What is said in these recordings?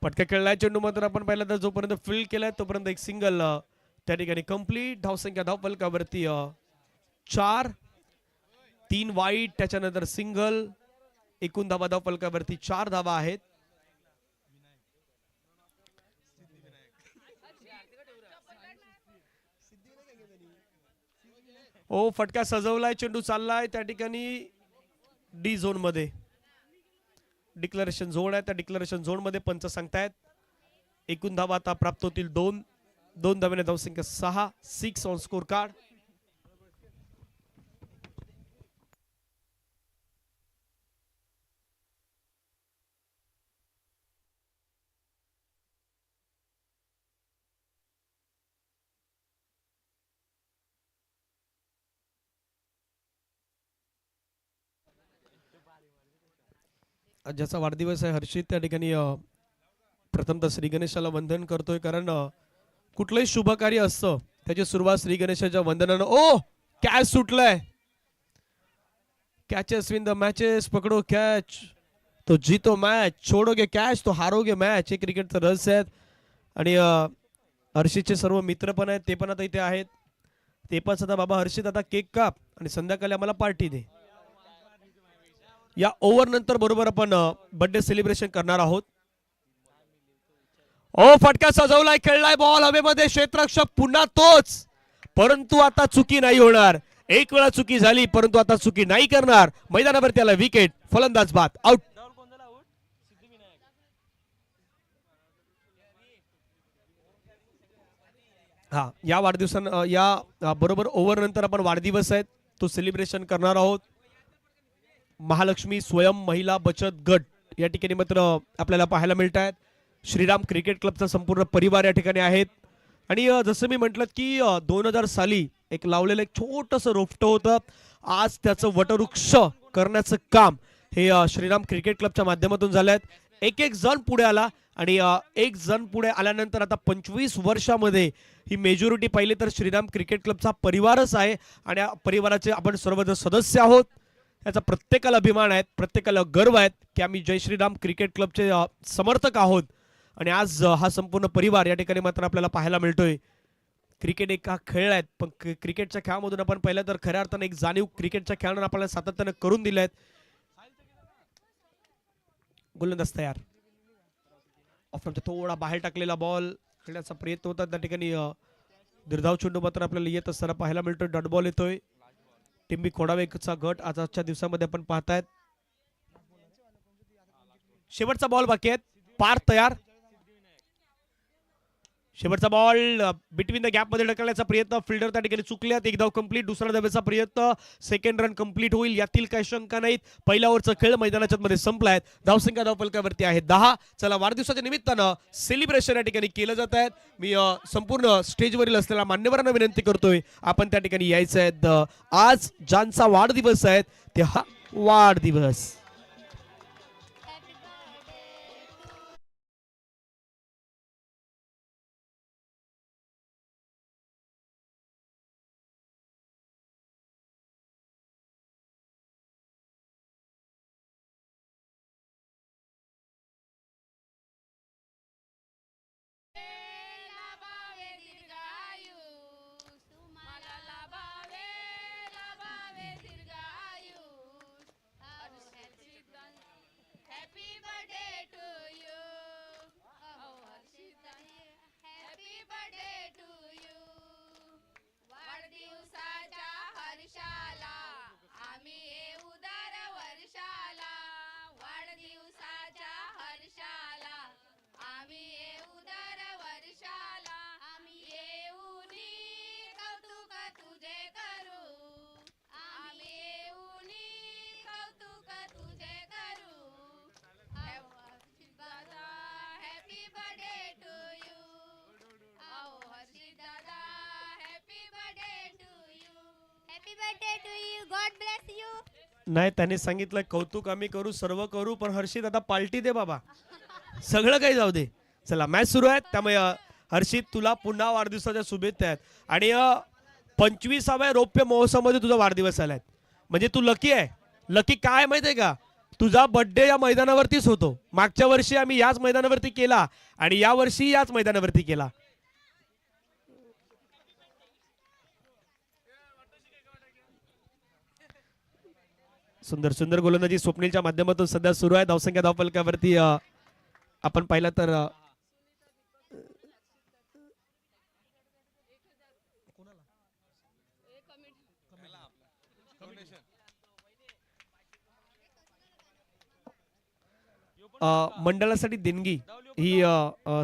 पटका खेळलाय चेंडू मात्र आपण पाहिलं तर जोपर्यंत फील्ड केलाय तोपर्यंत एक सिंगल त्या ठिकाणी कंप्लीट धावसंख्या धावफलकावरती 4, 3 वाईट त्याच्यानंतर सिंगल, एकूण धावा धावफलकावरती 4 धावा आहेत. ओ फटका सजवलाय चेंडू चाललाय त्या ठिकाणी डी झोन मध्ये. डिक्लेरेशन झोन आहे त्या डिक्लेरेशन झोन मध्ये पंच सांगतायत एकूण धावा आता प्राप्त होतील 2 धावेने धावसंख्या 6 ऑन स्कोर कार्ड. ज्याचा वाढदिवस आहे हर्षित त्या ठिकाणी प्रथमतः श्री गणेशाला वंदन करतोय कारण कुठलंही शुभ कार्य असतं त्याची सुरुवात श्री गणेशाच्या वंदनानं. ओ कॅच सुटलाय. Catches win the matches. पकडो कॅच तो जीतो मॅच, छोडोगे कॅच तो हारोगे मॅच. हे क्रिकेटचं रहस्य आहेत. आणि हर्षितचे सर्व मित्र पण आहेत ते पण आता इथे आहेत. ते पण सध्या बाबा हर्षित आता केक काप आणि संध्याकाळी आम्हाला पार्टी दे. या ओव्हर नंतर बरोबर आपण बर्थडे सेलिब्रेशन करणार आहोत. ओ फटका सजवलाय, खेळलाय बॉल हवेमध्ये, क्षेत्ररक्षक पुन्हा तोच. परंतु आता चुकी नाही होणार. एक वेळा चुकी झाली परंतु आता चुकी नाही करणार. मैदानावर त्याला विकेट. फलंदाज बाद आउट. हा या वाढदिवसानं या बरोबर ओव्हर नंतर आपण वाढदिवस आहेत तो सेलिब्रेशन करणार आहोत. महालक्ष्मी स्वयं महिला बचत गट या ठिकाणी मात्र आपल्याला पाहायला मिळत आहेत. श्रीराम क्रिकेट क्लबचा संपूर्ण परिवार या ठिकाणी आहेत. आणि जसं मी म्हटलं की 2000 साली एक लावलेलं एक छोटंसं रोपटं होतं. आज त्याचं वटवृक्ष करण्याचं काम हे श्रीराम क्रिकेट क्लबच्या माध्यमातून झालं आहे. एक जण पुढे आला आणि एक जण पुढे आल्यानंतर आता 25 वर्षामध्ये ही मेजॉरिटी पाहिली तर श्रीराम क्रिकेट क्लबचा परिवारच आहे. आणि या परिवाराचे आपण सर्वजण सदस्य आहोत. याचा प्रत्येकाला अभिमान आहे, प्रत्येकाला गर्व आहे की आम्ही जय श्रीराम क्रिकेट क्लबचे समर्थक आहोत. आणि आज हा संपूर्ण परिवार या ठिकाणी मात्र आपल्याला पाहायला मिळतोय. क्रिकेट एक हा खेळ आहे पण क्रिकेटच्या खेळामधून आपण पाहिलं तर खऱ्या अर्थाने एक जाणीव क्रिकेटच्या खेळानं आपल्याला सातत्याने करून दिल्या आहेत. गोलंदाज तयार. ऑफचा थोडा बाहेर टाकलेला बॉल खेळण्याचा प्रयत्न होता त्या ठिकाणी निर्धाव चेंडू मात्र आपल्याला येत असताना पाहायला मिळतोय. डॉट बॉल येतोय. टिंबी खोडावेचा गट आजच्या दिवसामध्ये आपण पाहतायत. शेवटचा बॉल बाकी आहेत. पार तयार. शेवटचा बॉल बिटवीन द गॅप मध्ये ढकलण्याचा प्रयत्न. फिल्डर त्या ठिकाणी चुकल्यात. एक धाव कंप्लीट. दुसरा धावेचा प्रयत्न. सेकंड रन कंप्लीट होईल यातील काही शंका नाहीत. पहिल्या ओव्हरचा खेळ मैदानाच्या मध्ये संपलाय. धावसंख्या धावफलकावरती आहे 10. चला वाढदिवसाच्या निमित्तानं सेलिब्रेशन या ठिकाणी केलं जात आहे. मी संपूर्ण स्टेजवरील असलेल्या मान्यवरांना विनंती करतोय आपण त्या ठिकाणी यायचं आहे. आज ज्यांचा वाढदिवस आहे ते हा वाढदिवस. नाही त्यांनी सांगितलं कौतुक आम्ही करू सर्व करू पण हर्षित आता पार्टी दे बाबा. सगळं काही जाऊ दे. चला मॅच सुरू आहे त्यामुळे हर्षित तुला पुन्हा वाढदिवसाच्या शुभेच्छा आहेत. आणि 25व्या रौप्य महोत्सवामध्ये तुझा वाढदिवस आलाय. म्हणजे तू लकी आहे. लकी काय माहितीये का, तुझा बर्थडे या मैदानावरतीच होतो. मागच्या वर्षी आम्ही याच मैदानावरती केला आणि या वर्षी याच मैदानावरती केला. सुंदर सुंदर गोलंदाजी स्वप्नीलच्या माध्यमातून सध्या सुरू आहे. धावसंख्या धावफलकावरती आपण पाहिलं तर मंडळासाठी देणगी ही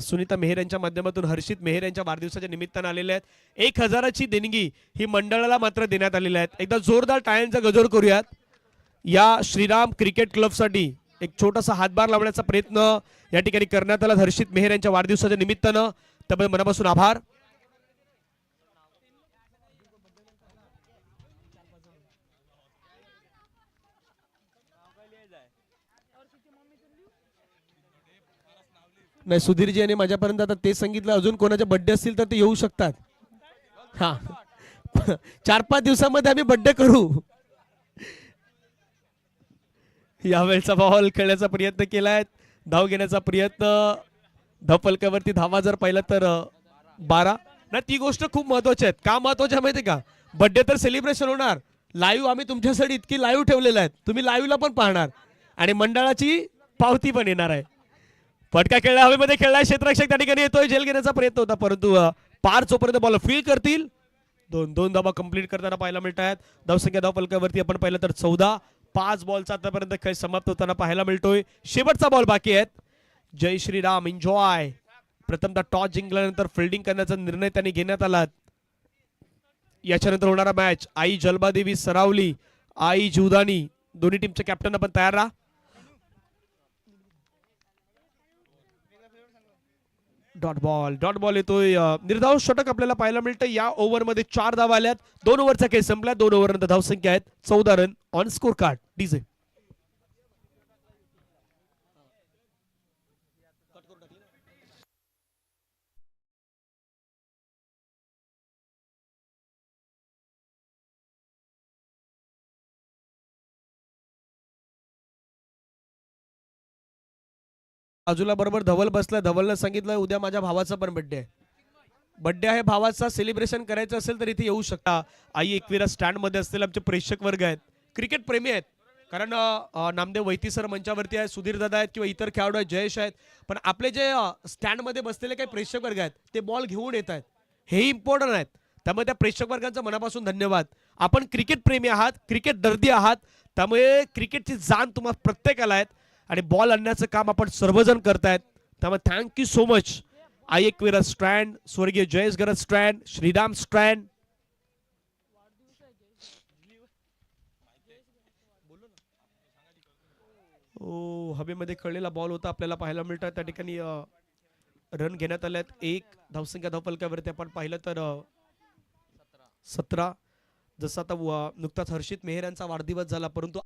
सुनीता मेहर यांच्या माध्यमातून हर्षित मेहर यांच्या वाढदिवसाच्या निमित्तानं आलेल्या आहेत. 1000ची देणगी ही मंडळाला मात्र देण्यात आलेल्या आहेत. एकदा जोरदार टाळ्यांचा गजर करूयात. या श्रीराम क्रिकेट क्लबसाठी एक छोटासा हातभार लावण्याचा प्रयत्न या ठिकाणी करण्यात आला हर्षित मेहर यांच्या वाढदिवसाच्या निमित्तानं. त्यामुळे मनापासून आभार. नाही, सुधीरजी यांनी माझ्यापर्यंत आता ते सांगितलं, अजून कोणाचे बर्थडे असतील तर ते येऊ शकतात. हा 4-5 दिवसामध्ये आम्ही बर्थडे करू. यावेळेचा बॉल खेळण्याचा प्रयत्न केलाय, धाव घेण्याचा प्रयत्न. धावफलकावरती धावा जर पाहिलं तर 12. ना ती गोष्ट खूप महत्वाची आहे. का महत्वाची माहिती का, बर्थडे तर सेलिब्रेशन होणार, लाईव्ह आम्ही तुमच्यासाठी इतकी लाईव्ह ठेवलेलं आहे, तुम्ही लाईव्हला पण पाहणार आणि मंडळाची पावती पण येणार आहे. फटका खेळला, हवेमध्ये खेळला, क्षेत्ररक्षक त्या ठिकाणी येतोय, जेल घेण्याचा प्रयत्न होता परंतु पार जोपर्यंत बॉल फील करतील. दोन धावा कंप्लीट करताना पाहायला मिळत आहेत. धावसंख्या धावफलकावरती आपण पाहिलं तर 14. 5 बॉलचा आतापर्यंत खेळ समाप्त होताना पाहायला मिळतोय. शेवटचा बॉल बाकी आहेत. जय श्रीराम एन्जॉय. प्रथमतः टॉस जिंकल्यानंतर फिल्डिंग करण्याचा निर्णय त्यांनी घेण्यात आला. याच्यानंतर होणारा मॅच आई जलबादेवी सरावली, आई जीवदानी, दोन्ही टीमचे कॅप्टन आपण तयार राहा. डॉट बॉल येतोय. निर्धाव षटक आपल्याला पाहायला मिळतं. या ओव्हरमध्ये 4 धावा आल्यात. 2 ओव्हरचा खेळ संपला. 2 ओव्हर नंतर धावसंख्या आहेत 14 run on score card. DJ बाजूला बरोबर धवल बसलाय. धवलनं सांगितलं उद्या माझ्या भावाचा पण बर्थडे आहे. बर्थडे आहे भावाचा, सेलिब्रेशन करायचं असेल तर इथे येऊ शकता. आई एकविरा स्टँड मध्ये असलेले आमचे प्रेक्षक वर्ग आहेत, क्रिकेट प्रेमी आहेत. कारण नामदेव वैती सर मंचावरती आहेत, सुधीर दादा आहेत किंवा इतर खेळाडू आहेत, जयेश आहेत. पण आपले जे स्टँड मध्ये बसलेले काही प्रेक्षक वर्ग आहेत ते बॉल घेऊन येत आहेत, हेही इम्पॉर्टंट आहेत. त्यामुळे त्या प्रेक्षक वर्गांचा मनापासून धन्यवाद. आपण क्रिकेट प्रेमी आहात, क्रिकेट दर्दी आहात, त्यामुळे क्रिकेटची जाण तुम्हाला प्रत्येकाला आहे आणि बॉल आणण्याचं काम आपण सर्वजण करतायत. त्यामुळे थँक्यू सो मच. आई एकविरा स्ट्रँड, स्वर्गीय जयेश गरज स्ट्रँड, श्रीराम स्ट्रँड. हवेमध्ये खेळलेला बॉल होता आपल्याला पाहायला मिळतात. त्या ठिकाणी रन घेण्यात आल्यात. 1 धावसंख्या धावफलकावरती आपण पाहिलं तर 17. जसं आता नुकताच हर्षित मेहर यांचा वाढदिवस झाला, परंतु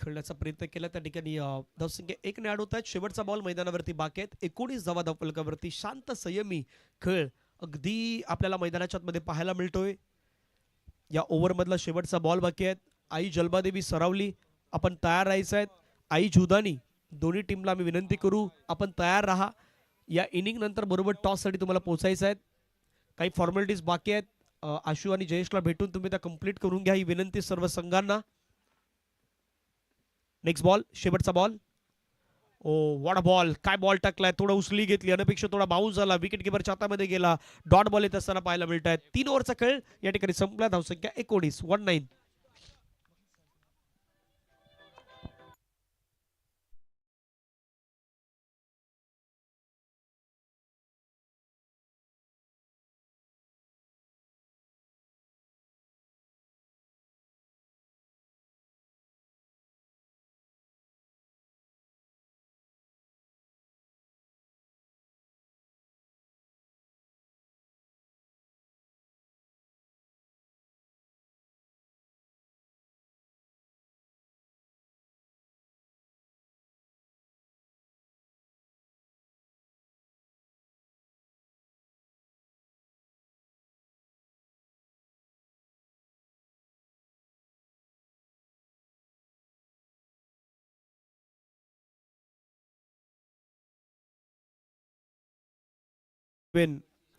खेळण्याचा प्रयत्न केला त्या ठिकाणी धावसंख्या 1 ने होत आहेत. शेवटचा बॉल मैदानावरती बाकी आहेत. 19 धावा धावफलकावरती शांत संयमी खेळ अगदी आपल्याला मैदानाच्या आतमध्ये पाहायला मिळतोय. या ओव्हरमधला शेवटचा बॉल बाकी आहेत. आई जलबादेवी सरावली आपण तयार राहायचं आहेत. आई जुदानी दोन्ही टीमला आम्ही विनंती करू आपण तयार राहा. या इनिंग नंतर बरोबर टॉससाठी तुम्हाला पोहोचायचं आहे. काही फॉर्मॅलिटीज बाकी आहेत. आशु आणि जयेशला भेटून तुम्ही त्या कंप्लीट करून घ्या ही विनंती सर्व संघांना. नेक्स्ट बॉल शेवटचा बॉल. ओ वॉट बॉल काय बॉल टाकलाय. थोडा उचली घेतली अनपेक्षित थोडा बाउन्स झाला. विकेट किपरच्या हातामध्ये गेला. डॉट बॉल येत असताना पाहायला मिळत आहेत. 3 ओव्हरचा खेळ या ठिकाणी संपला. धावसंख्या 19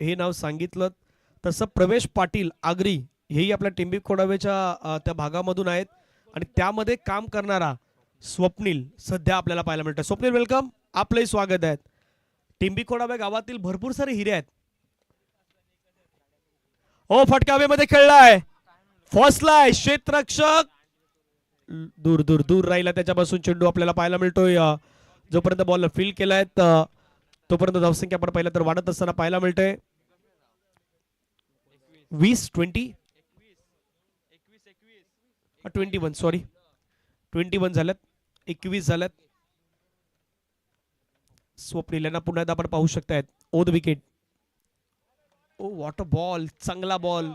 हे नाव सांगितलं तसं प्रवेश पाटील आगरी हेही आपल्या टिंबी खोडावेच्या त्या भागामधून आहेत आणि त्यामध्ये काम करणारा स्वप्नील सध्या आपल्याला पाहायला मिळतं. स्वप्नील वेलकम आपलंही स्वागत आहे. टिंबी खोडावे गावातील भरपूर सारे हिरे आहेत. ओ फटकावेमध्ये खेळलाय फसलाय क्षेत्ररक्षक दूर दूर दूर राहिला त्याच्यापासून चेंडू आपल्याला पाहायला मिळतोय. जोपर्यंत बॉल फील्ड केलाय तोपर्यंत धावसंख्या आपण पाहिलं तर वाढत असताना पाहायला मिळतंय. 21 झाल्यात 21 झाल्यात. स्वप्नील यांना पुन्हा एकदा आपण पाहू शकतायत. ओद wicket. Oh what a ball चांगला बॉल.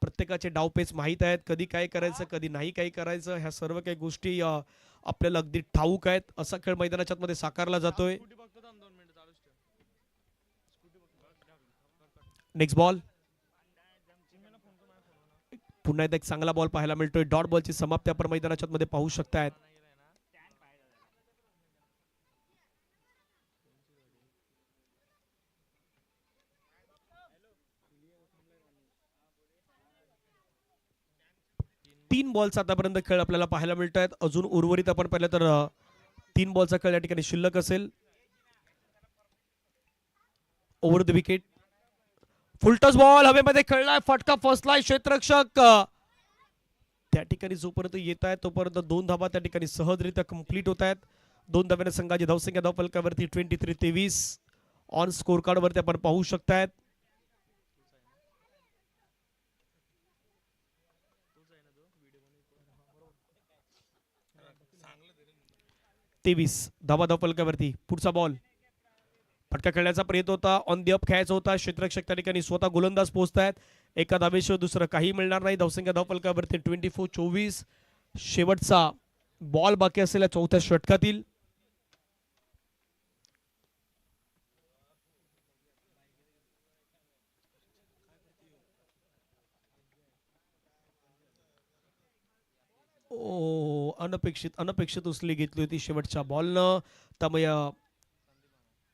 प्रत्येकाचे डावपेच माहित आहेत. कधी काय करायचं कधी नाही काय करायचं ह्या सर्व काही गोष्टी आपल्याला अगदी ठाऊक आहेत. असा खेळ मैदानाच्या मध्ये साकारला जातोय. Next ball. पुन्हा एकदा एक चांगला बॉल पाहायला मिळतोय. डॉट बॉलची समाप्ती आपण मैदानाच्या मध्ये पाहू शकतायत. तीन बॉलचा आतापर्यंत खेळ आपल्याला पाहायला मिळत आहेत. अजून उर्वरित आपण पाहिलं तर 3 बॉलचा खेळ या ठिकाणी शिल्लक असेल. Over the wicket. Full toss ball हवेमध्ये खेळलाय फटका फसलाय क्षेत्ररक्षक त्या ठिकाणी जोपर्यंत येत आहे तोपर्यंत 2 धावा त्या ठिकाणी सहजरित्या कंप्लीट होत आहेत. 2 धाव्याने संघाची धावसंख्या धावफलकावरती 23-23 ऑन स्कोर कार्ड वरती आपण पाहू शकतायत. 23 धावा धावफलकावरती. पुढचा बॉल फटका खेळण्याचा प्रयत्न होता. ऑन दी अप खेळायचा होता. क्षेत्ररक्षक त्या ठिकाणी स्वतः गोलंदाज पोहोचतायत. एका धावेशिवाय दुसरं काही मिळणार नाही. धावसंख्या धावफलकावरती 24-24. शेवटचा बॉल बाकी असलेल्या 4थ्या षटकातील. अनपेक्षित उचली घेतली होती शेवटच्या बॉलनं. त्यामुळे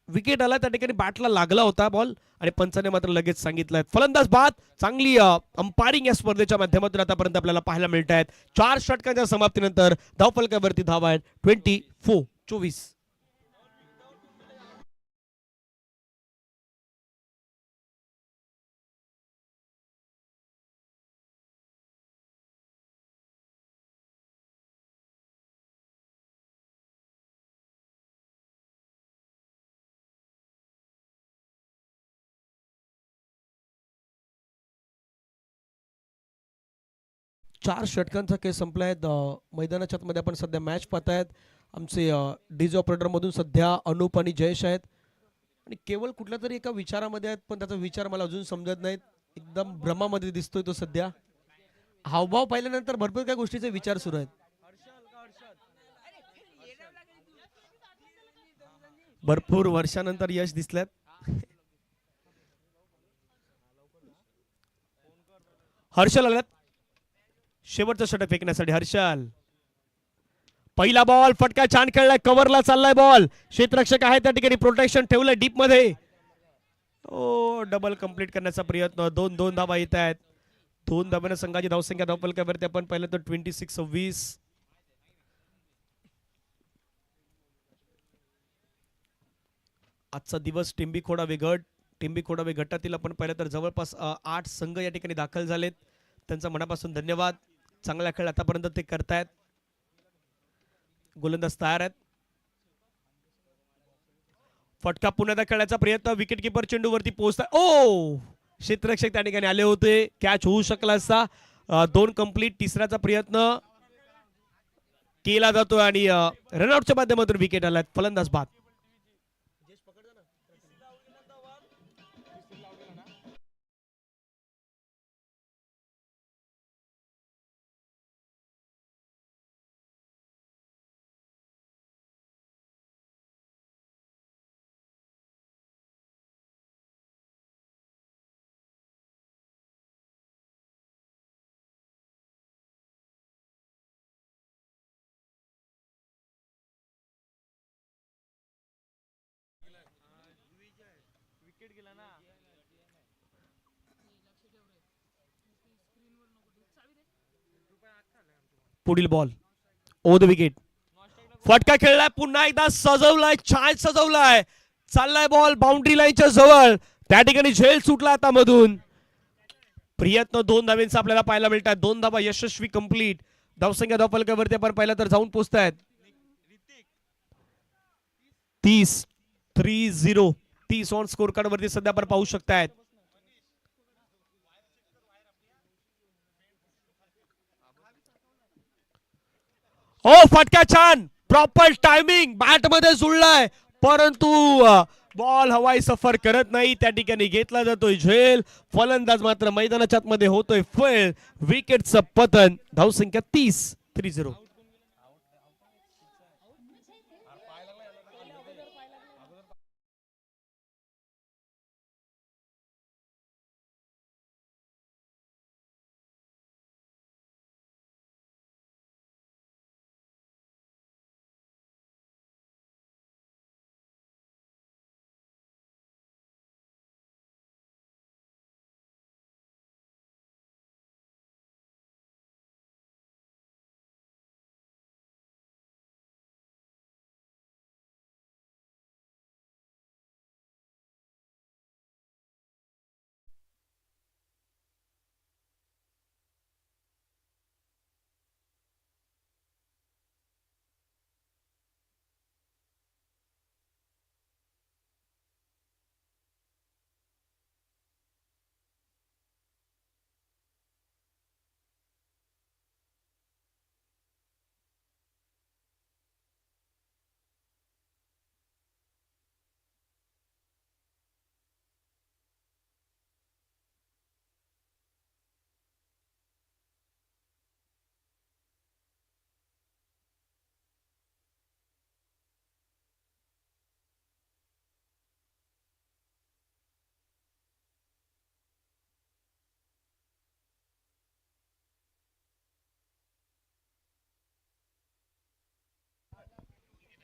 विकेट आला त्या ठिकाणी बॅटला लागला होता बॉल आणि पंचाने मात्र लगेच सांगितलंय फलंदाज बाद. चांगली अंपायरिंग या स्पर्धेच्या माध्यमातून आतापर्यंत आपल्याला पाहायला मिळत आहेत. 4 षटकांच्या समाप्तीनंतर धावफलकावरती धावा आहेत 24-24. 4 षटकांचा खेळ संपलाय. मैदानाच्या मध्ये आपण सध्या मॅच पाहतायत. आमचे डीजे ऑपरेटर मधून सध्या अनुप आणि जयेश आहेत आणि केवळ कुठल्या तरी एका विचारामध्ये आहेत पण त्याचा विचार मला अजून समजत नाहीत. एकदम भ्रमामध्ये दिसतोय तो सध्या. हावभाव पाहिल्यानंतर भरपूर काही गोष्टीचे विचार सुरू आहेत. भरपूर वर्षानंतर यश दिसल्यात. हर्षल आल्यात शेवटचं षटक फेकण्यासाठी. हर्षल पहिला बॉल फटका छान खेळलाय, कव्हरला चाललाय बॉल, क्षेत्ररक्षक आहे त्या ठिकाणी, प्रोटेक्शन ठेवलंय डीप मध्ये. ओ डबल कंप्लीट करण्याचा प्रयत्न. 2-2 धावा येत आहेत. 2 धाब्याने संघाची धावसंख्या धावफलकावरती आपण पाहिलं तर 26-26. आजचा दिवस टिंबी खोडावे गट, टिंबी खोडावे गटातील आपण पाहिलं तर जवळपास 8 संघ या ठिकाणी दाखल झालेत. त्यांचा मनापासून धन्यवाद. चांगला खेळ आतापर्यंत ते करतायत. गोलंदाज तयार आहेत. फटका पुन्हा खेळण्याचा प्रयत्न, विकेट किपर चेंडूवरती पोहोचतात. ओ क्षेत्ररक्षक त्या ठिकाणी आले होते, कॅच होऊ शकला असता. 2 कंप्लीट. तिसऱ्याचा प्रयत्न केला जातोय आणि रनआउटच्या माध्यमातून विकेट आलाय. फलंदाज बाद. पुढील बॉल ओ द विकेट. फटका खेळलाय, पुन्हा एकदा सजवलाय, छान सजवलाय, चाललाय बॉल बाउंड्री लाईनच्या जवळ. त्या ठिकाणी झेल सुटला आता मधून. प्रयत्न 2 धावेंचा आपल्याला पाहायला मिळतात. 2 धावा यशस्वी कंप्लीट. धावसंख्या धावफलकावरती आपण पाहिलं तर जाऊन पोहोचतायत 30-30. 30 ऑन स्कोर कार्ड वरती सध्या आपण पाहू शकतायत. हो फटका छान, प्रॉपर टायमिंग, बॅट मध्ये जुळलाय, परंतु बॉल हवाई सफर करत नाही. त्या ठिकाणी घेतला जातोय झेल. फलंदाज मात्र मैदानाच्या आतमध्ये होतोय फेल. विकेटचं पतन. धावसंख्या 30-30.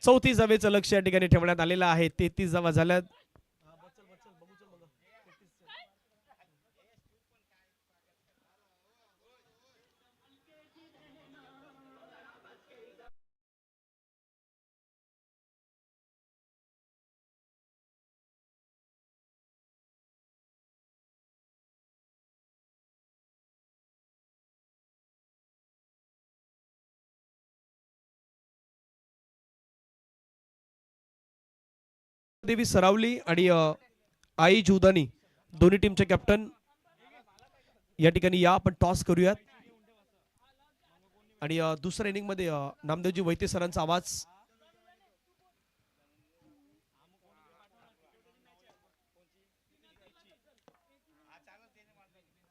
चौतीस धावेचं लक्ष या ठिकाणी ठेवण्यात आलेलं आहे. 33 धावा झाल्यात. देवी सरावली आणि आई जुदानी दोन्ही टीमचे कॅप्टन या ठिकाणी या आपण टॉस करूयात. आणि दुसऱ्या इनिंग मध्ये नामदेवजी वैते सरांचा आवाज.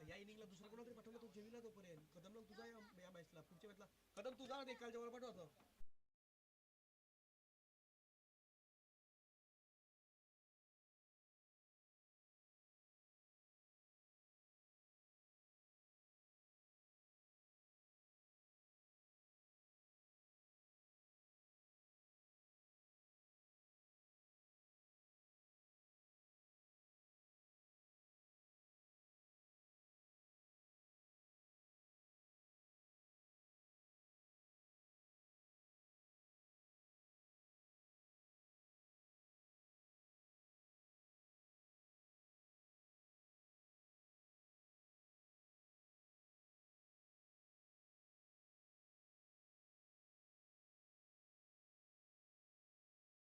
या इनिंगला दुसरा कोणातरी पाठवलं तो जेवीला तोपर्यंत कदम तुझा या मॅचला पुढच्या मॅचला कदम तुझा काल जवळ पाठवतो.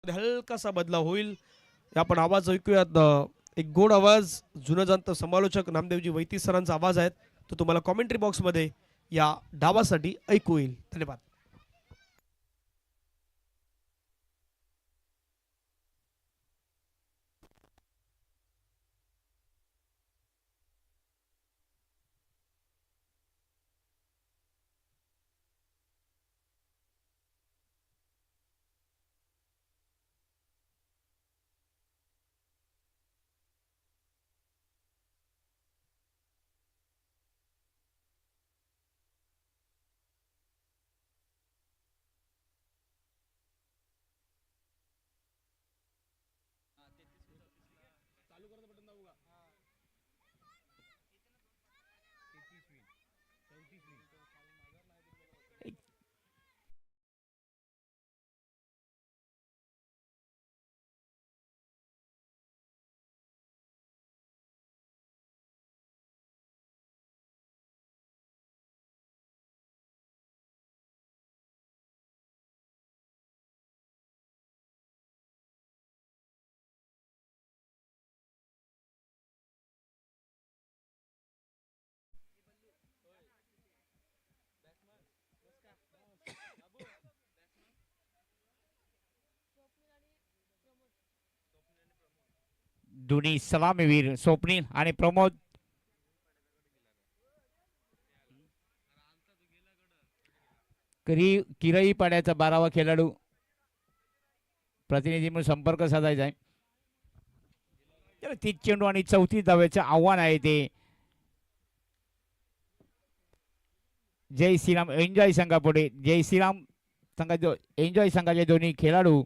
हलकासा बदलाव होईल. आपण आवाज ऐकूयात. एक गोड आवाज, जुनं जाणतं समालोचक नामदेवजी वैती सरांचा आवाज आहे. तो तुम्हाला कॉमेंट्री बॉक्समध्ये या डावासाठी ऐकू येईल. धन्यवाद. दोन्ही सलामीवीर स्वप्नील आणि प्रमोद किरई पाड्याचा 12वा खेळाडू प्रतिनिधी म्हणून संपर्क साधायचा आहे. त्याला 30 चेंडू आणि 34 धावेचं आव्हान आहे. ते जय श्रीराम एन्जॉय संघापुढे जय श्रीराम संघाचे एन्जॉय संघाचे दोन्ही खेळाडू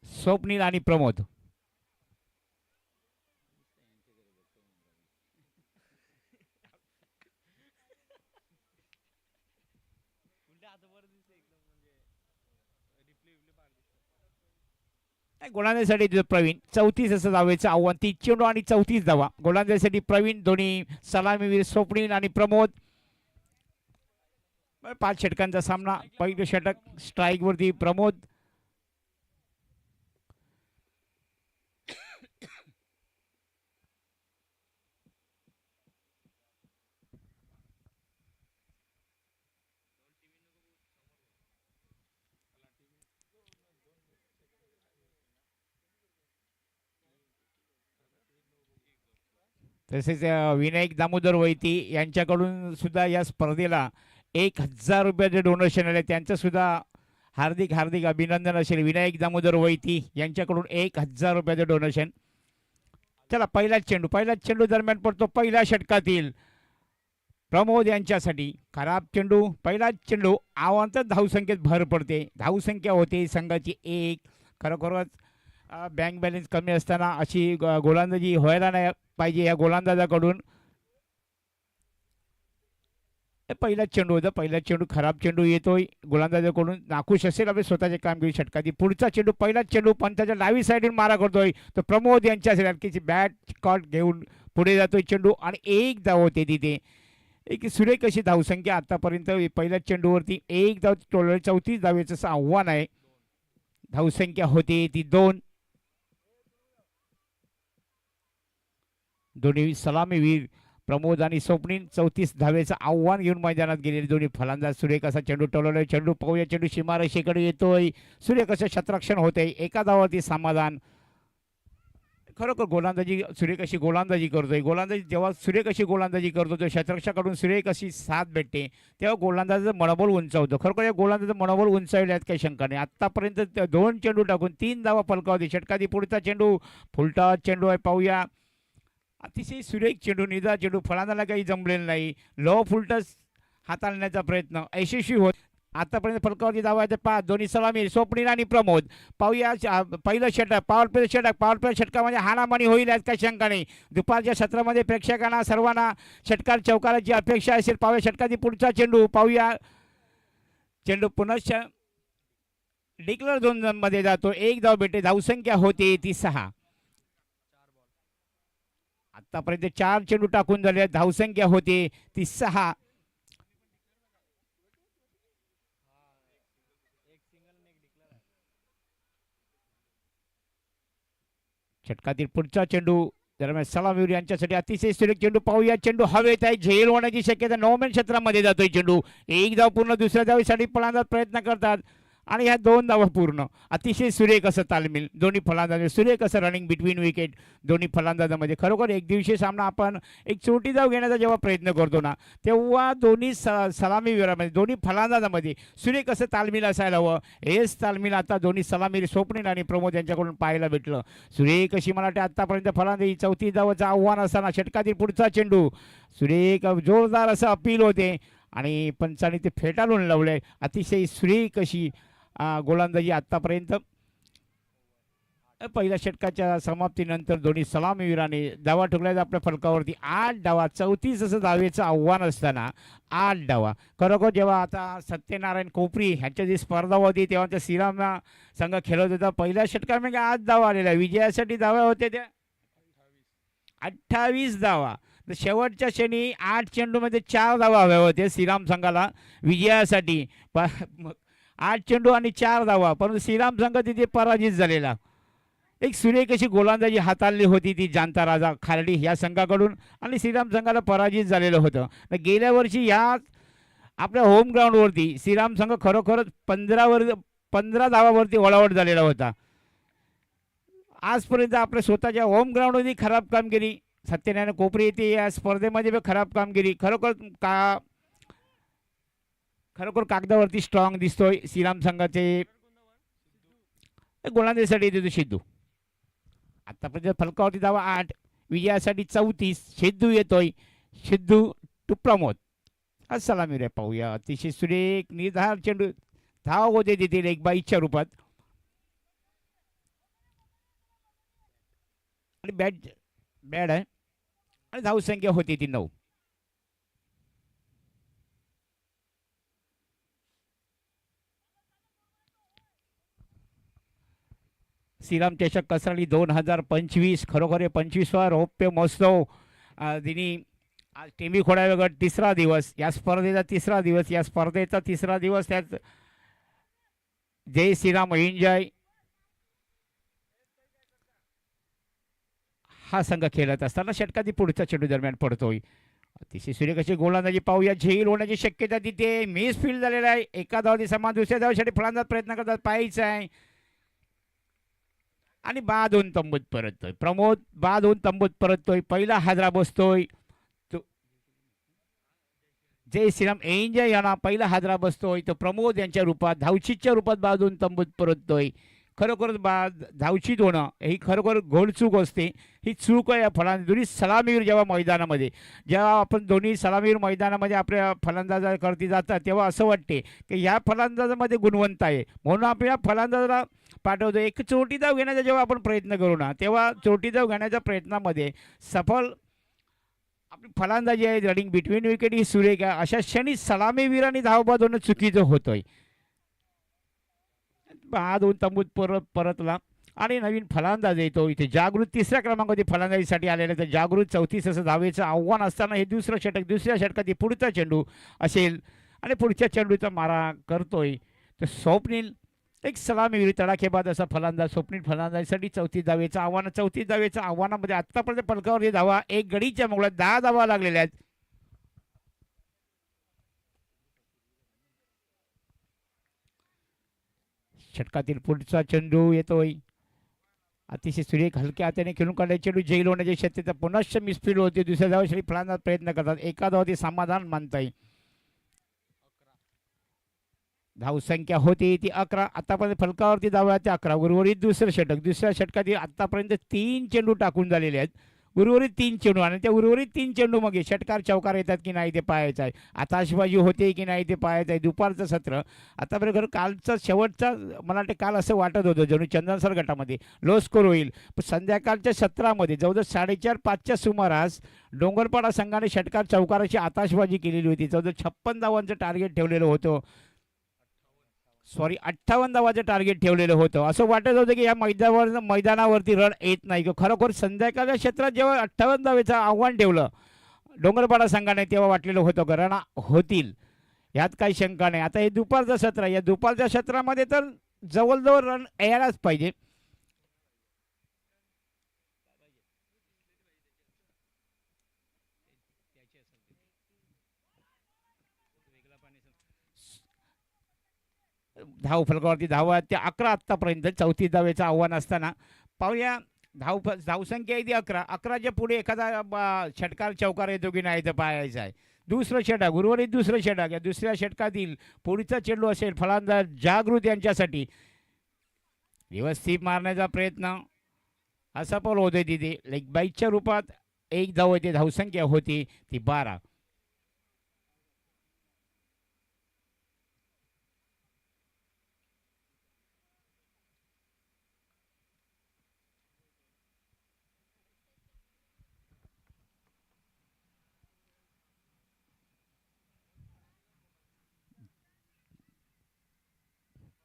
स्वप्नील आणि प्रमोद. गोलंदाजीसाठी प्रवीण 34 असं धावेचं आव्हान. 30 चेंडू आणि 34 धावा. गोलंदाजीसाठी प्रवीण, दोन्ही सलामीवीर स्वप्नील आणि प्रमोद. 5 षटकांचा सामना. पहिलं षटक स्ट्राईक वरती प्रमोद. तसेच विनायक दामोदर वैती यांच्याकडून सुद्धा या स्पर्धेला 1000 रुपयाचे डोनेशन आले. त्यांचं सुद्धा हार्दिक हार्दिक अभिनंदन असेल. विनायक दामोदर वैती यांच्याकडून 1000 रुपयाचे डोनेशन. चला पहिलाच चेंडू दरम्यान पडतो पहिल्या षटकातील प्रमोद यांच्यासाठी. खराब चेंडू. पहिलाच चेंडू. आव्हानांतर धावसंख्येत भर पडते. धावसंख्या होते संघाची 1. खरोखरच बँक बॅलन्स कमी असताना अशी गोलंदाजी व्हायला नाही पाहिजे या गोलंदाजाकडून. पहिला चेंडू होता. पहिला चेंडू खराब चेंडू येतोय गोलंदाजाकडून. नाखुश असेल आपले स्वतःचे कामगिरी षटकातील. पुढचा चेंडू पहिला चेंडू पंचाच्या डावी साईडून मारा करतोय तो प्रमोद यांच्या हलकीची बॅट कॉट घेऊन पुढे जातोय चेंडू आणि 1 धाव होते तिथे. एक सुरेख अशी धावसंख्या आतापर्यंत पहिल्या चेंडूवरती 1 धाव टोलवली. 34 धावेचं आव्हान आहे. धावसंख्या होते ती 2. दोन्ही सलामीवीर प्रमोद आणि स्वप्नील 34 धावेचं आव्हान घेऊन मैदानात गेलेले दोन्ही फलंदाज. सुरेख असा चेंडू टोलवलाय. चेंडू पाहूया. चेंडू सीमारेषेकडे येतोय. सुरेख असं शतरक्षण होतंय. एका धावावरती समाधान. खरोखर गोलंदाजी सुरेख अशी गोलंदाजी करतोय. गोलंदाजी जेव्हा सुरेख अशी गोलंदाजी करतो तो शतरक्षकाकडून सुरेख अशी साथ भेटते तेव्हा गोलंदाजाचं मनोबल उंचावतो. खरोखर या गोलंदाजाचं मनोबल उंचावल्यात काही शंका नाही. आत्तापर्यंत 2 चेंडू टाकून 3 धावा फलकावते. षटकाधी पुढचा चेंडू फुलटा चेंडू आहे. पाहूया. अतिशय सुरेख चेंडू. निदा चेंडू. फलंदाजाला काही जमलेलं नाही. लो फुलटस हाताळण्याचा प्रयत्न यशस्वी होत. आतापर्यंत फलकावरती धावा आहेत 5. दोन्ही सलामी स्वप्नील आणि प्रमोद. पाहूया पहिलं षटक. पॉवर प्ले षटकामध्ये हाणामानी होईल यात काही शंका नाही. दुपारच्या सत्रामध्ये प्रेक्षकांना सर्वांना षटकार चौकाराची अपेक्षा असेल. पाहूया षटकाची पुढचा चेंडू. पाहूया. चेंडू पुनश्च डिक्लर झोनमध्ये जातो. 1 धाव भेटते. धावसंख्या होते ती 6. आतापर्यंत 4 चेंडू टाकून झाले. धावसंख्या होते ती 6. षटकातील पुढचा चेंडू दरम्यान सलामीवीर यांच्यासाठी अतिशय सुरेख चेंडू पाहूया. चेंडू हवेत आहे, झेल होण्याची शक्यता. नॉर्मल क्षेत्रामध्ये जातोय चेंडू. एक धाव पूर्ण, दुसऱ्या धावेसाठी फलंदाज प्रयत्न करतात आणि ह्या 2 धावा पूर्ण. अतिशय सुरेख असं तालमील दोन्ही फलंदाज, सुरेख असं रनिंग बिटवीन विकेट दोन्ही फलंदाजामध्ये. खरोखर एक दिवसीय सामना आपण एक छोटी धाव घेण्याचा जेव्हा प्रयत्न करतो ना, तेव्हा दोन्ही सलामीवीरामध्ये दोन्ही फलंदाजामध्ये सुरेख असं तालमील असायला हवं. हेच तालमील आता दोन्ही सलामीवीर स्वप्नील आणि प्रमोद यांच्याकडून पाहायला भेटलं. सुरेख अशी मला वाटते आतापर्यंत फलंदाजी 34 धावाचं आव्हान असताना षटकातील पुढचा चेंडू सुरेख जोरदार असं अपील होते आणि पंचांनी ते फेटाळून लावले. अतिशय सुरेख अशी गोलंदाजी आतापर्यंत. पहिल्या षटकाच्या समाप्तीनंतर दोन्ही सलामीवीरांनी धावा ठोकल्यात आपल्या फलकावरती. 8 धावा, 34 असं धावेचं आव्हान असताना 8 धावा. खरोखर जेव्हा आता सत्यनारायण कोपरी ह्यांच्या जी स्पर्धा होती तेव्हा त्या श्रीराम संघ खेळत होता. पहिल्या षटकामध्ये 8 धावा आलेल्या, विजयासाठी धावा होत्या त्या 28 धावा. तर शेवटच्या क्षणी 8 चेंडूमध्ये 4 धावा हव्या होत्या श्रीराम संघाला विजयासाठी. 8 चेंडू आणि 4 धावा, परंतु श्रीराम संघ तिथे पराजित झालेला. एक सुरेख अशी गोलंदाजी हाताळली होती ती जाणता राजा खार्डी या संघाकडून आणि श्रीराम संघाला पराजित झालेलं होतं. गेल्या वर्षी ह्या आपल्या होम ग्राउंडवरती श्रीराम संघ खरोखरच 15 धावावरती ऑलआउट झालेला होता. आजपर्यंत आपल्या स्वतःच्या होम ग्राउंडवरती खराब कामगिरी. सत्यनारायण कोपरी येथे या स्पर्धेमध्ये खराब कामगिरी. खरोखर कागदावरती स्ट्रॉंग दिसतोय श्रीराम संघाचे गोलंदाजीसाठी देतो सिद्धू. आतापर्यंत फलकावरती धावा 8, विजयासाठी 34. सिद्धू येतोय, सिद्धू टू प्रमोद. आज सलामीवीर पाहूया. अतिशय सुरेख निर्धार चेंडू, धाव होते देतील एक बाईच्या रूपात आणि बॅड आहे आणि धावसंख्या होती ती 9. श्रीराम चषक कसरली 2025 खरोखर 25वा रौप्य महोत्सव दिनी आज टेंबी खोडावे गट 3रा दिवस. या स्पर्धेचा 3रा दिवस, या स्पर्धेचा 3रा दिवस. त्यात जय श्रीराम एन्जॉय हा संघ खेळत असताना षटकातील पुढच्या चेंडू दरम्यान पडतोय. अतिशय सुरेख अशी गोलंदाजी पाहूया. झेल होण्याची शक्यता तिथे. मिस फील्ड झालेला आहे. एका धावाची समान, दुसऱ्या धावासाठी फलंदाज प्रयत्न करतात, पाहायचं आहे आणि बाद होऊन तंबूत परततोय प्रमोद. बाद होऊन तंबूत परततोय. पहिला हादरा बसतोय जय श्रीराम एन्जॉय यांना. पहिला हादरा बसतोय तो प्रमोद यांच्या रूपात, धावचीच्या रूपात बाद होऊन तंबूत परततोय. खरोखर धावचीत होणं ही खरोखर घोडचूक असते. ही चूक आहे या फलंदाज दोन्ही सलामीवीर जेव्हा मैदानामध्ये, जेव्हा आपण दोन्ही सलामीवीर मैदानामध्ये आपल्या फलंदाजाकरती जातात तेव्हा असं वाटते की ह्या फलंदाजामध्ये गुणवंत आहे म्हणून आपण या फलंदाजाला पाठवतो. एक चोटी धाव घेण्याचा जेव्हा आपण प्रयत्न करू ना, तेव्हा चोटी धाव घेण्याच्या प्रयत्नामध्ये सफल आपली फलंदाजी आहे, रनिंग बिटवीन विकेट ही सुरेख आहे. अशा क्षणी सलामीवीरांनी धावबाद होणं चुकीचं होतंय. बाद होऊन तंबूत परतला आणि नवीन फलंदाज येतो इथे. जागृत 3ऱ्या क्रमांकावरती फलंदाजीसाठी आलेला. तर जागृत 34 असं धावेचं आव्हान असताना हे दुसरं षटक, दुसऱ्या षटकातील पुढचा चेंडू असेल आणि पुढच्या चेंडूचा मारा करतोय. तर स्वप्नील एक सलामीवीर तडाखेबाद असा फलंदाज. स्वप्नील फलंदाजीसाठी 34 धावेचं आव्हान. 34 धावेच्या आव्हानामध्ये आत्तापर्यंत फलकावर धावा एक गडीच्या मुळे 10 धावा लागलेल्या आहेत. षटकातील पुढचा चेंडू येतोय. अतिशय सुरेख हलक्या हाताने खेळून काढायचे चेंडू. झेल होण्याची शक्यता. पुनश्च मिसफील्ड होते. दुसऱ्या धावेसाठी फलंदाज प्रयत्न करतात. एका धावाती समाधान मानता येईल. धावसंख्या होती ती 11. आतापर्यंत फलकावरती धावा त्या 11. उर्वरित दुसरं षटक. दुसऱ्या षटकातील आतापर्यंत 3 चेंडू टाकून झालेले आहेत. उर्वरित 3 चेंडू आणि त्या उर्वरित 3 चेंडू मग षटकार चौकार येतात की नाही ते पाहायचं आहे. आताशबाजी होते की नाही ते पाहायचं आहे. दुपारचं सत्र आतापर्यंत कालचं शेवटचा मला वाटतं काल असं वाटत होतं जणू चंदनसर गटामध्ये लो स्कोर होईल. पण संध्याकाळच्या सत्रामध्ये जवळजवळ 4:30-5च्या सुमारास डोंगरपाडा संघाने षटकार चौकाराची आताशबाजी केलेली होती. जवळजवळ 56 धावांचं टार्गेट ठेवलेलं होतं. 58 धावाचं टार्गेट ठेवलेलं होतं. असं वाटत होतं की या मैदानावरती रन येत नाही. खरोखर संध्याकाळच्या क्षेत्रात जेव्हा 58 धावेचं आव्हान ठेवलं डोंगरपाडा संघाने तेव्हा वाटलेलं होतं की रन होतील, यात काही शंका नाही. आता हे दुपारचं सत्र, या दुपारच्या सत्रामध्ये तर जवळजवळ रन यायलाच पाहिजे. धाव फलकावरती धावा त्या 11 आत्तापर्यंत 34 धावेचं आव्हान असताना पाहूया धावसंख्या आहे ती 11. 11च्या पुढे एखादा षटकार चौकार येतो की नाही तर पाहायचं आहे. दुसरं षटक उर्वरित दुसरं षटक या दुसऱ्या षटकातील पुढचा चेंडू असेल फलंदाज जागृत यांच्यासाठी व्यवस्थित मारण्याचा प्रयत्न असफल होते तिथे. लेग बाईकच्या रूपात एक धाव येते. धावसंख्या होती ती 12.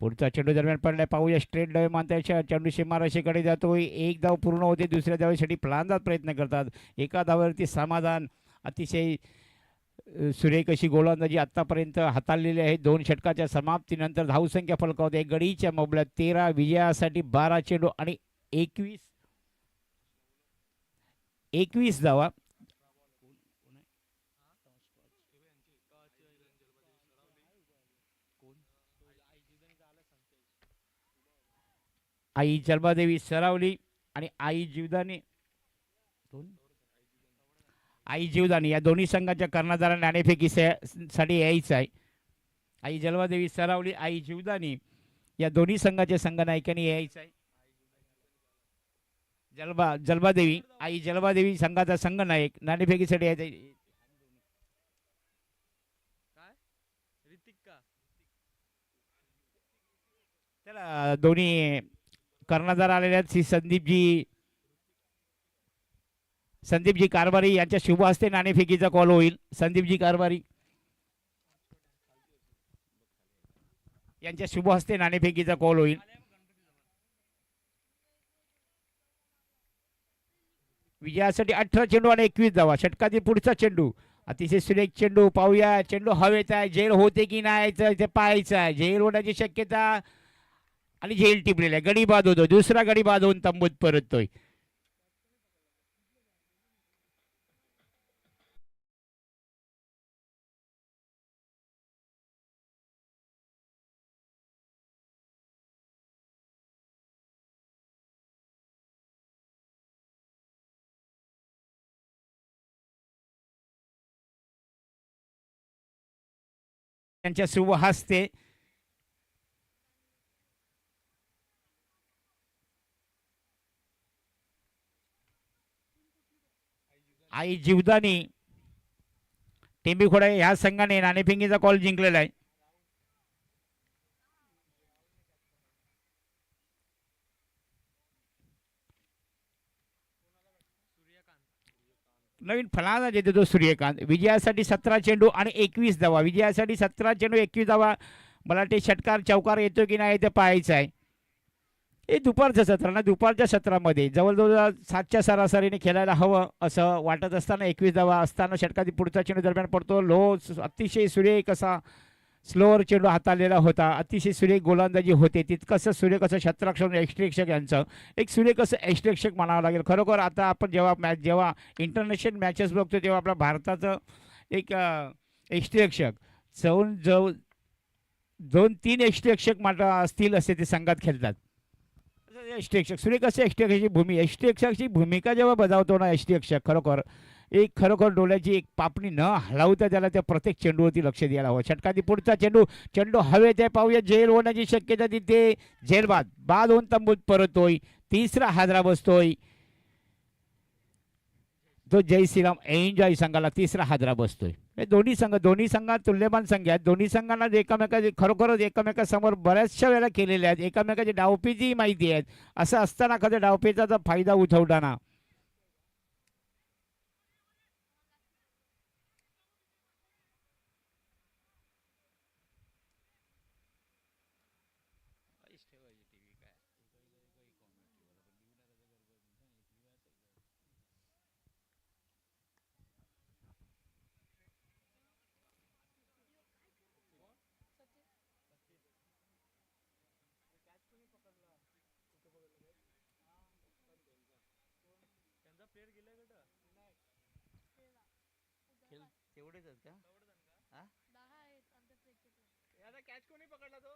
पुढचा चेंडू दरम्यान पडलाय पाहूया. स्ट्रेट डाव मानतायच्या चेंडू सीमारेषेकडे जातोय. एक धाव पूर्ण होते. दुसऱ्या धावेसाठी फलंदाज प्रयत्न करतात. एका धावावरती समाधान. अतिशय सुरेख अशी गोलंदाजी आतापर्यंत हाताळलेली आहे. 2 षटकाच्या समाप्तीनंतर धावसंख्या फलकावते गडीच्या मोबल्यात 13 विजयासाठी 12 चेंडू आणि 21 धावा. आई जन्मादेवी सरावली आणि आई जीवदानी या दोन्ही संघाच्या कर्णधार नाणेफेकीसाठी यायचं आहे. आई जलवादेवी सरावली आई जीवदानी या दोन्ही संघाच्या संघनायकांनी यायचं आहे. जलवादेवी आई जलवादेवी संघाचा संघनायक नाणेफेकीसाठी यायचं आहे. त्याला दोन्ही कर्णधार आलेले आहेत. संदीपजी कारभारी यांच्या शुभ हस्ते नाणेफेकीचा कॉल होईल. संदीपजी कारभारी यांच्या शुभ हस्ते नाणेफेकीचा कॉल होईल. विजयासाठी 18 चेंडू आणि 21 धावा. षटकातील पुढचा चेंडू अतिशय सुरेख चेंडू. पाहूया चेंडू हवेत आहे. झेल होते की नाही ते पाहायचं आहे. झेल होण्याची शक्यता आणि झेल टिपलेला आहे. गडी बाद होतो. दुसरा गडी बाद होऊन तंबूत परततोय. त्यांच्या शुभ हस्ते आई जीवदानी टेंबीखोडा ह्या संघाने नाणेफेकीचा कॉल जिंकलेला आहे. नवीन फलंदाज येतो तो सूर्यकांत. विजयासाठी 17 चेंडू आणि 21 धावा. विजयासाठी 17 चेंडू 21 धावा. मला वाटते षटकार चौकार येतो की नाही ते पाहायचं आहे. हे दुपारचं सत्र ना. दुपारच्या सत्रामध्ये जवळजवळ 7च्या सरासरीने खेळायला हवं असं वाटत असताना 21 धावा असताना षटकातील पुढचा चेंडू दरम्यान पडतो. अतिशय सुरेख असा स्लोअर चेंडू हाताळलेला होता. अतिशय सुरेख गोलंदाजी होते. तितकंसं सुरेख असं क्षेत्ररक्षण एक्सट्रेक्षक यांचं एक सुरेख असं एक्सट्रेक्षक म्हणावं लागेल. खरोखर आता आपण जेव्हा इंटरनॅशनल मॅचेस बघतो तेव्हा आपल्या भारताचं एक एक्सट्रेक्षक दोन तीन एक्सट्रेक्षक मात्र असतील असे ते संघात खेळतात. एक्सट्रेक्षक सुरेख असं एक्सट्रेक्षकची भूमिका जेव्हा बजावतो ना एक्सट्रेक्षक खरोखर डोळ्याची एक पापणी न हलवता त्याला त्या प्रत्येक चेंडूवरती लक्ष द्यायला हवं. षटकातील पुढचा चेंडू हवेत आहे. पाहूया झेल होण्याची शक्यता तिथे. झेल बाद होऊन तंबूत परतोय. तिसरा हादरा बसतोय तो जय श्रीराम एन्जॉय संघाला तिसरा हादरा बसतोय. दोन्ही संघात तुल्यमान संघ आहेत. दोन्ही संघांना खरोखरच एकमेकासमोर बऱ्याचशा वेळेला केलेल्या आहेत. एकमेकाची डावपेची माहिती आहेत. असं असताना कधी डावपेचाचा फायदा उठवताना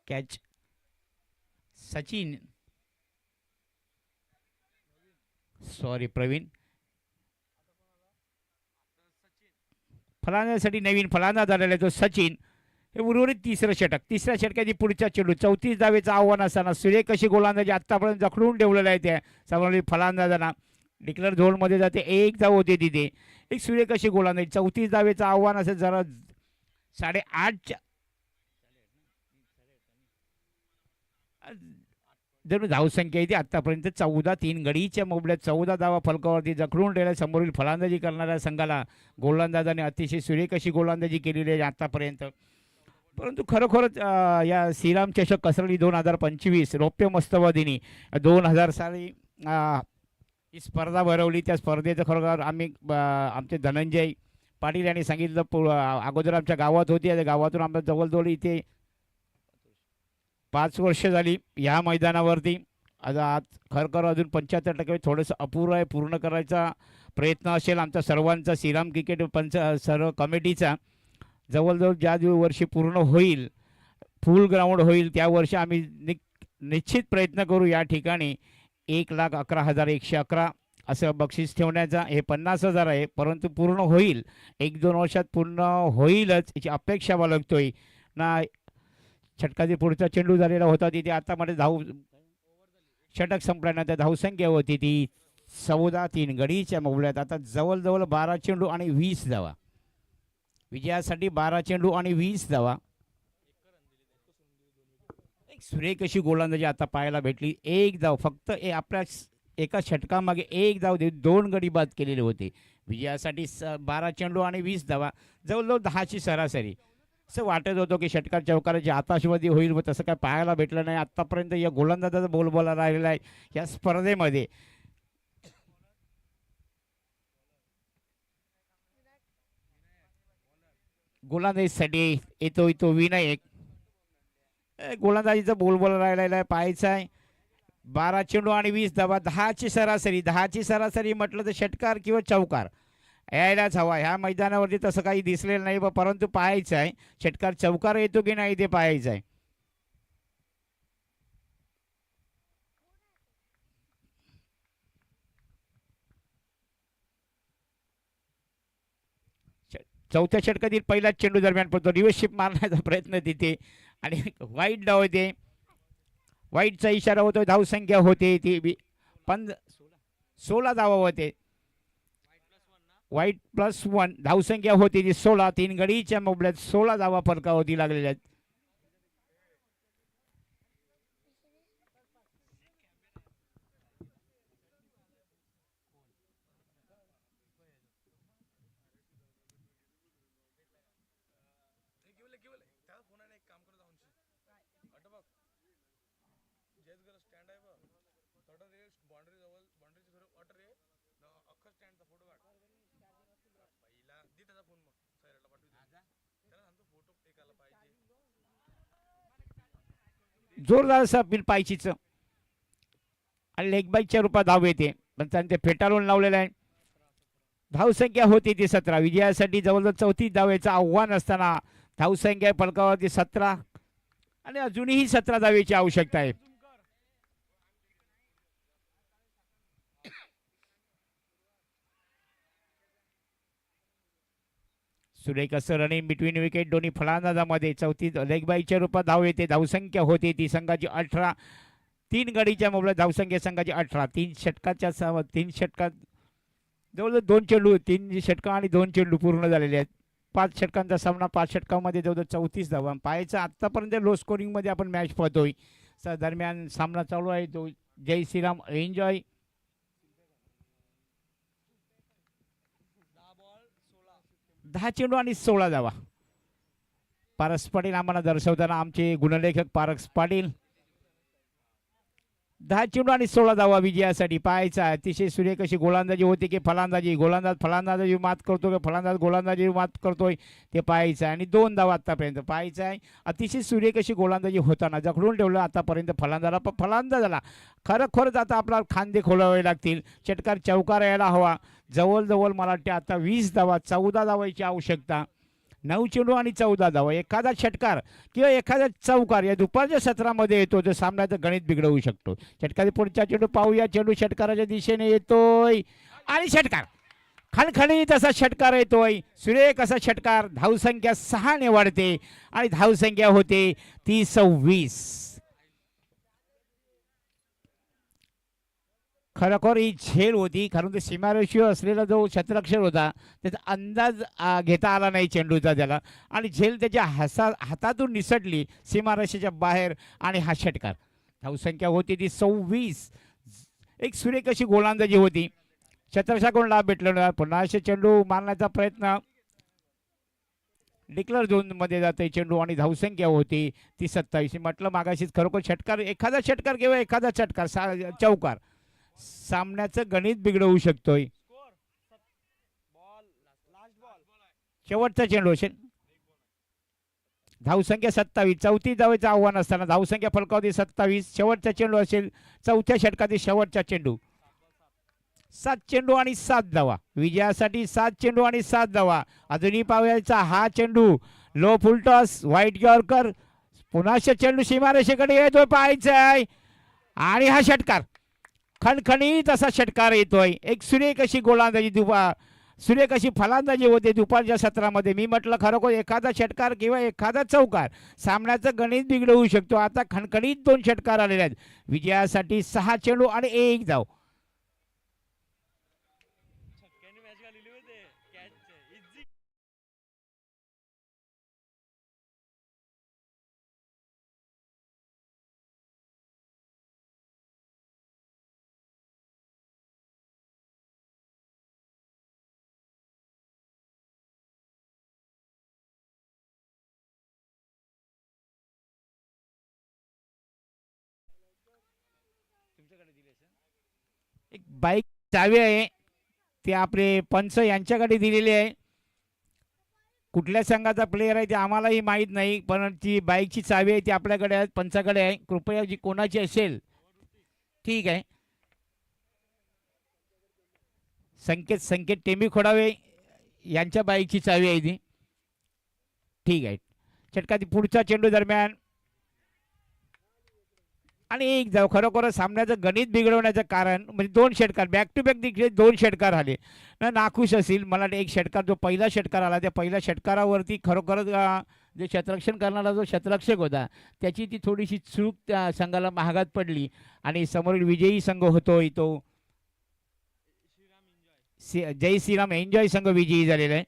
कॅच सचिन सॉरी प्रवीण फलंदाजासाठी नवीन फलंदाज आलेला आहे तो सचिन. हे उर्वरित तिसरं षटक, तिसऱ्या षटकाची पुढच्या चेंडू 34 धावेचं आव्हान असताना सुरेख अशी गोलंदाजी आत्तापर्यंत जखडून ठेवलेलं आहे त्या समोरील फलंदाजांना. डिक्लेअर झोनमध्ये जाते, 1 धाव होते तिथे. एक सुरेख अशी गोलंदाजी 34 धावेचं आव्हान असेल जरा 8.5 जर धावसंख्या येते आतापर्यंत 14-3 गडीच्या मोबल्यात 14 धावा फलकावरती जखडून ठेवल्या. समोरील फलंदाजी करणाऱ्या संघाला गोलंदाजाने अतिशय सुरेख अशी गोलंदाजी केलेली आहे आतापर्यंत. परंतु खरोखरच या श्रीराम चषक कसरली 2025 रौप्य मस्तवादिनी 2000 साली ही स्पर्धा भरवली. त्या स्पर्धेचं खरोखर आम्ही आमचे धनंजय पाटील यांनी सांगितलं अगोदर आमच्या गावात होती. त्या गावातून आम्हाला जवळजवळ इथे 5 वर्ष झाली ह्या मैदानावरती. आज खरखर अजून 75% थोडंसं अपुरं आहे, पूर्ण करायचा प्रयत्न असेल आमचा सर्वांचा, श्रीराम क्रिकेट सर्व कमिटीचा. जवळजवळ ज्या वर्षी पूर्ण होईल, फुल ग्राउंड होईल, त्या वर्षी आम्ही निश्चित प्रयत्न करू या ठिकाणी 1,11,111 असं बक्षीस ठेवण्याचा. हे 50,000 आहे, परंतु पूर्ण होईल 1-2 वर्षात पूर्ण होईलच याची अपेक्षा बाळगतोय ना. षटकाची पुढचा चेंडू झालेला होता तिथे आता मध्ये षटक संपल्यानंतर धावसंख्या होती ती 14-3 गडीच्या मोबल्यात. आता जवळजवळ 12 चेंडू आणि 20 धावा विजयासाठी, 12 चेंडू आणि 20 धावा. एक सुरेख अशी गोलंदाजी आता पाहायला भेटली. 1 धाव फक्त आपल्या एका षटकामागे 1 धाव देऊन 2 गडी बाद केलेले होते. विजयासाठी 12 चेंडू आणि 20 धावा, जवळजवळ 10ची सरासरी. असं वाटत होतं की षटकार चौकाराची आताशवादी होईल, व तसं काय पाहायला भेटलं नाही. आत्तापर्यंत या गोलंदाजाचा बोलबाला राहिलेला आहे या स्पर्धेमध्ये. गोलंदाजीसाठी येतो तो विनायक. गोलंदाजीचा बोलबाला राहिलेला आहे, पाहायचा आहे. 12 चेंडू आणि 20 धावा, 10ची सरासरी. 10ची सरासरी म्हटलं तर षटकार किंवा चौकार यायलाच हवा. ह्या मैदानावरती तसं काही दिसलेलं नाही, परंतु पाहायचं आहे षटकार चौकार येतो की नाही ते पाहायचं आहे. चौथ्या षटकातील पहिलाच चेंडू दरम्यान पडतो. रिव्हर्स मारण्याचा प्रयत्न तिथे आणि वाईट डाव होते. वाईटचा इशारा होतो. धावसंख्या होते ती 16 धावा होते. वाईट +1 धावसंख्या होती ती 16. 3 गडीच्या मोबल्यात 16 धावा फलकावरती लागलेल्या आहेत. जोरदार असं अपील पायचीचं आणि लेग बाईकच्या रूपात धाव येते, पण त्यांनी ते फेटाळून लावलेलं आहे. धावसंख्या होती ती 17. विजयासाठी जवळजवळ 34 धावेचं आव्हान असताना धावसंख्या फलकावरती 17 आणि अजूनही 17 धावेची आवश्यकता आहे. सुरेख असं रनिंग बिटवीन विकेट दोन्ही फलंदाजामध्ये 34 लेग बाईकच्या रूपात धाव येते. धावसंख्या होते ती संघाची 18. 3 गडीच्या मोबल्यात धावसंख्या संघाची 18. 3 षटकात जवळजवळ 2 चेंडू, 3 षटकं आणि 2 चेंडू पूर्ण झालेले आहेत. 5 षटकांचा सामना, 5 षटकामध्ये जवळजवळ 34 धावा. पाहायचं आत्तापर्यंत लो स्कोरिंगमध्ये आपण मॅच पाहतोय. दरम्यान सामना चालू आहे तो जय श्रीराम एन्जॉय. 10 चेंडू आणि 16 धावा. पारस पाटील आम्हाला दर्शवताना आमचे गुणलेखक पारस पाटील. 10 चेंडू आणि 16 धावा विजयासाठी. पाहायचा अतिशय सुरेख अशी गोलंदाजी होती की फलंदाजी मात करतो की फलंदाज गोलंदाजी मात करतोय ते पाहायचं आहे. आणि 2 धावा आतापर्यंत पाहायचं आहे. अतिशय सुरेख अशी गोलंदाजी होताना जखडून ठेवलं आतापर्यंत फलंदाजाला. खरोखरच आता आपल्याला खांदे खोलावे लागतील. षटकार चौकार यायला हवा. जवळजवळ मला वाटते आता 20 धावा, 14 धावायची आवश्यकता. 9 चेंडू आणि 14 धावा. एखादा षटकार किंवा एखादा चौकार या दुपारच्या सत्रामध्ये येतो जो सामन्याचं गणित बिघडवू शकतो. षटकारी पुढचा चेंडू पाहूया. चेंडू षटकाराच्या दिशेने येतोय आणि षटकार खणखणीत असा षटकार येतोय. सुरेख असा षटकार. धावसंख्या 6 ने वाढते आणि धावसंख्या होते ती 26. खरोखर ही झेल होती, कारण ते सीमारेषीय असलेला जो क्षेत्ररक्षक होता त्याचा अंदाज घेता आला नाही चेंडूचा त्याला, आणि झेल त्याच्या हातातून निसटली सीमारेषेच्या बाहेर आणि हा षटकार. धावसंख्या होती ती 26. एक सुरेख अशी गोलंदाजी होती. क्षेत्ररक्षकाकडून लाभ भेटला नाही. पुन्हा असे चेंडू मारण्याचा प्रयत्न. डिक्लर झोनमध्ये जाते चेंडू आणि धावसंख्या होती ती 27. म्हटलं मागाशीच खरोखर षटकार, एखादा षटकार किंवा एखादा षटकार चौकार सामन्याचं गणित बिघडवू शकतोय. शेवटचा चेंडू असेल. धावसंख्या 27. 34 धावेचं आव्हान असताना धावसंख्या फलकावती 27. शेवटचा चेंडू असेल चौथ्या षटकातील शेवटचा चेंडू. 7 चेंडू आणि 7 धावा. विजयासाठी 7 चेंडू आणि 7 धावा. अजूनही पाहायचा हा चेंडू लो फुलटॉस व्हाईट यॉर्कर. पुन्हा चेंडू सीमारेषेकडे येतोय पाहायचा आहे आणि हा षटकार खणखणीत असा षटकार येतोय. एक सुरेख अशी गोलंदाजी सुरेख अशी फलंदाजी होते दुपारच्या सत्रामध्ये. मी म्हटलं खरोखर एखादा षटकार किंवा एखादा चौकार सामन्याचं गणित बिघडवू शकतो. आता खणखणीत 2 षटकार आलेले आहेत. विजयासाठी 6 चेंडू आणि 1 धाव. एक बाईक चावी आहे ते आपले पंच यांच्याकडे दिलेली आहे. कुठल्या संघाचा प्लेयर आहे ते आम्हालाही माहीत नाही, पण ती बाईकची चावी आहे ती आपल्याकडे आहे, पंचाकडे आहे. कृपया जी कोणाची असेल ठीक आहे. संकेत टेंबी खोडावे यांच्या बाईकची चावी आहे ती. ठीक आहे. षटकाची पुढचा चेंडू दरम्यान आणि 1 धाव. खरोखर सामन्याचं गणित बिघडवण्याचं कारण म्हणजे 2 षटकार बॅक टू बॅक देखील 2 षटकार आले ना. नाखुश असेल मला एक षटकार, जो पहिला षटकार आला त्या पहिल्या षटकारावरती खरोखरच जे क्षेत्ररक्षण करणारा जो क्षेत्ररक्षक होता त्याची ती थोडीशी चूक त्या संघाला महागात पडली आणि समोरील विजयी संघ होतोय तो जय श्रीराम एन्जॉय संघ विजयी झालेला आहे.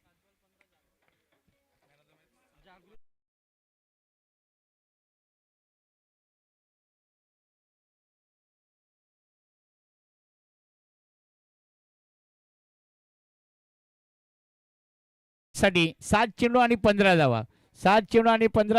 साठी 7 चेंडू आणि 15 धावा. 7 चेंडू आणि 15